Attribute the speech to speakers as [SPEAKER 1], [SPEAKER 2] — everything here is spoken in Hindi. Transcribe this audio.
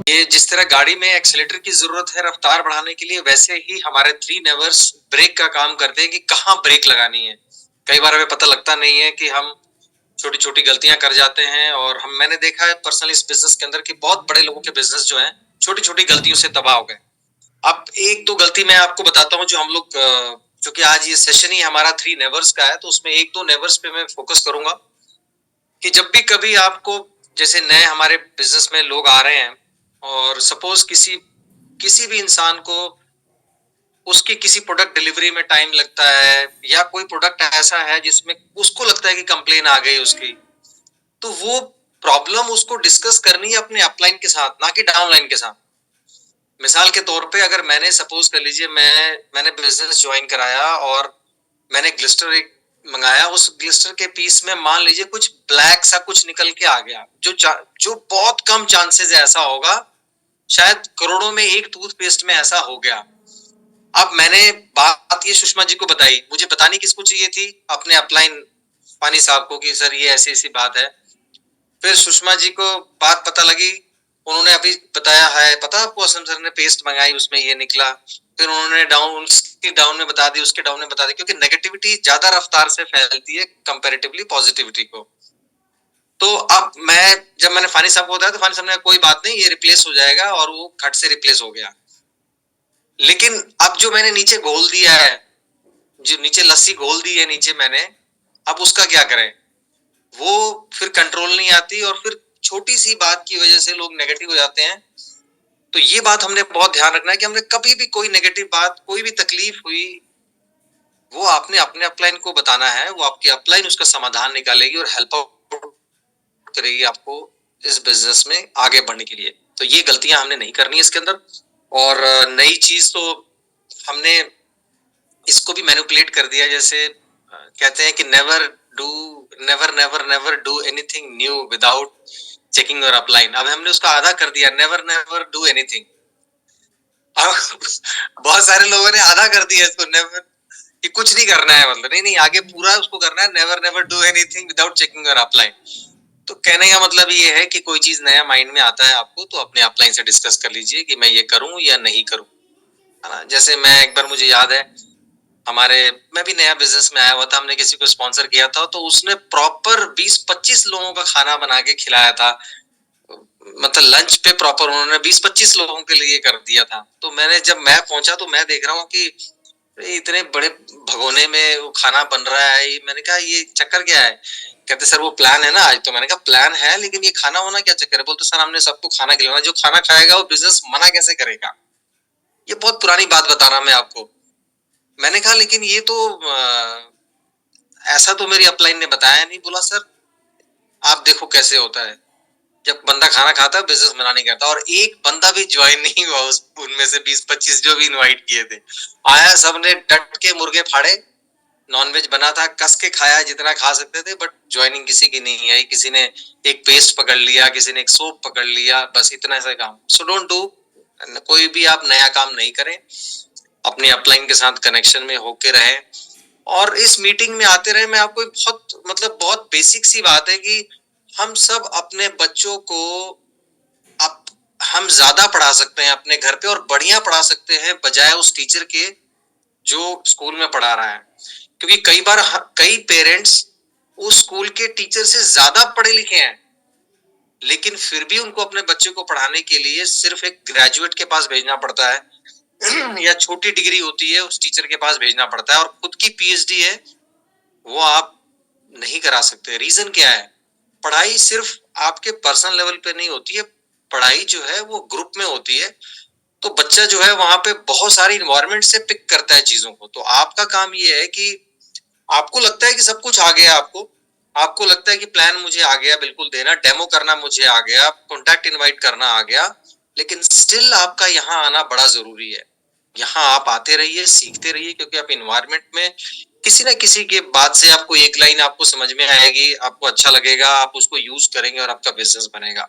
[SPEAKER 1] ये जिस तरह गाड़ी में एक्सीलेटर की ज़रूरत है रफ्तार बढ़ाने के लिए, वैसे ही हमारे 3 नेवर्स ब्रेक का काम करते हैं कि कहाँ ब्रेक लगानी है। कई बार हमें पता लगता नहीं है कि हम छोटी-छोटी गलतियाँ कर जाते हैं और हम मैंने देखा है पर्सनली इस बिज़नेस के अंदर कि बहुत बड़े लोगों के बिज़नेस जो हैं, छोटी-छोटी गलतियों से तबाह हो गए। अब 1-2 गलती मैं आपको बताता हूँ जो हम लोग चूँकि आज ये सेशन ही हमारा 3 नेवर्स का है, तो उसमें 1-2 नेवर्स पे मैं फ़ोकस करूँगा कि जब भी कभी आपको जैसे नए हमारे बिज़नेस में लोग आ रहे हैं और सपोज़ किसी किसी भी इंसान को उसकी किसी प्रोडक्ट डिलीवरी में टाइम लगता है या कोई प्रोडक्ट ऐसा है जिसमें उसको लगता है कि कंप्लेन आ गई उसकी, तो वो प्रॉब्लम उसको डिस्कस करनी है अपने अपलाइन के साथ, ना कि डाउनलाइन के साथ। मिसाल के तौर पे अगर मैंने सपोज़ कर लीजिए मैंने बिज़नेस जॉइन कराया और मैंने ग्लिस्टर एक मँगाया, उस ग्लिस्टर के पीस में मान लीजिए कुछ ब्लैक सा कुछ निकल के आ गया, जो बहुत कम चांसेज़ ऐसा होगा, शायद करोड़ों में 1 टूथपेस्ट में ऐसा हो गया। अब मैंने बात ये सुषमा जी को बताई, मुझे बतानी किसको चाहिए थी? अपने अपलाइन पानी साहब को कि सर ये ऐसी-ऐसी बात है। फिर सुषमा जी को बात पता लगी, उन्होंने अभी बताया है, पता है आपको असलम सर ने पेस्ट मंगाई उसमें ये निकला। फिर उन्होंने डाउन उसकी डाउन में बता दी, उसके डाउन में बता दी क्योंकि नेगेटिविटी ज़्यादा रफ्तार से फैलती है कंपैरेटिवली पॉजिटिविटी को। तो अब जब मैंने फानी साहब को बताया तो फानी साहब ने कहा कोई बात नहीं, ये रिप्लेस हो जाएगा और वो खट से रिप्लेस हो गया। लेकिन अब जो मैंने नीचे घोल दिया है, जो नीचे लस्सी घोल दी है नीचे मैंने, अब उसका क्या करें? वो फिर कंट्रोल नहीं आती और फिर छोटी-सी बात की वजह से लोग नेगेटिव हो जाते हैं। तो ये बात हमने बहुत ध्यान रखना है कि हमने कभी भी कोई नेगेटिव बात, कोई भी तकलीफ हुई, वो आपने अपने अपलाइन को बताना है, वो आपकी अपलाइन उसका समाधान निकालेगी और हेल्प आउट करेगी आपको इस बिज़नेस में आगे बढ़ने के लिए। तो ये गलतियाँ हमने नहीं करनी है इसके अंदर और नई चीज़ तो हमने इसको भी मैनिपुलेट कर दिया जैसे कहते हैं कि never never never do anything new without checking your upline. अब हमने उसका आधा कर दिया, नेवर नेवर डू एनीथिंग। अब बहुत सारे लोगों ने आधा कर दिया इसको, नेवर कि कुछ नहीं करना है, मतलब नहीं नहीं आगे पूरा उसको करना है, never never do anything without checking your upline. तो कहने का मतलब ये है कि कोई चीज नया माइंड में आता है आपको तो अपने अपलाइन से डिस्कस कर लीजिए कि मैं ये करूं या नहीं करूं, है ना। जैसे मैं एक बार मुझे याद है हमारे मैं भी नया बिज़नेस में आया हुआ था, हमने किसी को स्पॉन्सर किया था, तो उसने प्रॉपर 20-25 लोगों का खाना बना के खिलाया था। मतलब लंच पे प्रॉपर उन्होंने 20-25 लोगों के लिए कर दिया था। तो जब मैं पहुँचा तो मैं देख रहा हूँ कि इतने बड़े भगोने में वो खाना बन रहा है। मैंने कहा ये चक्कर क्या है? कहते सर वो प्लान है ना आज। तो मैंने कहा प्लान है लेकिन ये खाना-वाना क्या चक्कर है? बोलते सर हमने सबको खाना खिलाना, जो खाना खाएगा वो बिज़नेस मना कैसे करेगा? ये बहुत पुरानी बात बता रहा मैं आपको। मैंने कहा लेकिन ये तो ऐसा तो मेरी अपलाइन ने बताया नहीं। बोला सर आप देखो कैसे होता है, जब बंदा खाना खाता है बिजनेस मना नहीं करता। और एक बंदा भी ज्वाइन नहीं हुआ उस उनमें से 20-25 जो भी इनवाइट किए थे। आया सबने डट के मुर्गे फाड़े, नॉनवेज बना था, कस के खाया जितना खा सकते थे, बट ज्वाइनिंग किसी की नहीं आई। किसी ने एक पेस्ट पकड़ लिया, किसी ने एक सोप पकड़ लिया, बस इतना सा काम। सो डोंट डू, कोई भी आप नया काम नहीं करें, अपने अपलाइन के साथ कनेक्शन में होके रहें और इस मीटिंग में आते रहे। मैं आपको बहुत मतलब बहुत बेसिक सी बात है कि हम सब अपने बच्चों को अब हम ज्यादा पढ़ा सकते हैं अपने घर पे और बढ़िया पढ़ा सकते हैं बजाय उस टीचर के जो स्कूल में पढ़ा रहा है। क्योंकि कई बार कई पेरेंट्स उस स्कूल के टीचर से ज्यादा पढ़े लिखे हैं, लेकिन फिर भी उनको अपने बच्चे को पढ़ाने के लिए सिर्फ एक ग्रेजुएट के पास भेजना पड़ता है या छोटी डिग्री होती है उस टीचर के पास भेजना पड़ता है और खुद की पीएचडी है वो आप नहीं करा सकते। रीजन क्या है? पढ़ाई सिर्फ आपके पर्सनल लेवल पे नहीं होती है, पढ़ाई जो है वो ग्रुप में होती है। तो बच्चा जो है वहां पे बहुत सारी इन्वायरमेंट से पिक करता है चीजों को। तो आपका काम ये है कि आपको लगता है कि सब कुछ आ गया आपको लगता है कि प्लान मुझे आ गया बिल्कुल देना, डेमो करना मुझे आ गया, कॉन्टैक्ट इनवाइट करना आ गया, लेकिन स्टिल आपका यहाँ आना बड़ा जरूरी है। यहाँ आप आते रहिए, सीखते रहिए, क्योंकि आप इन्वायरमेंट में किसी ना किसी के बात से आपको एक लाइन आपको समझ में आएगी, आपको अच्छा लगेगा, आप उसको यूज करेंगे और आपका बिजनेस बनेगा।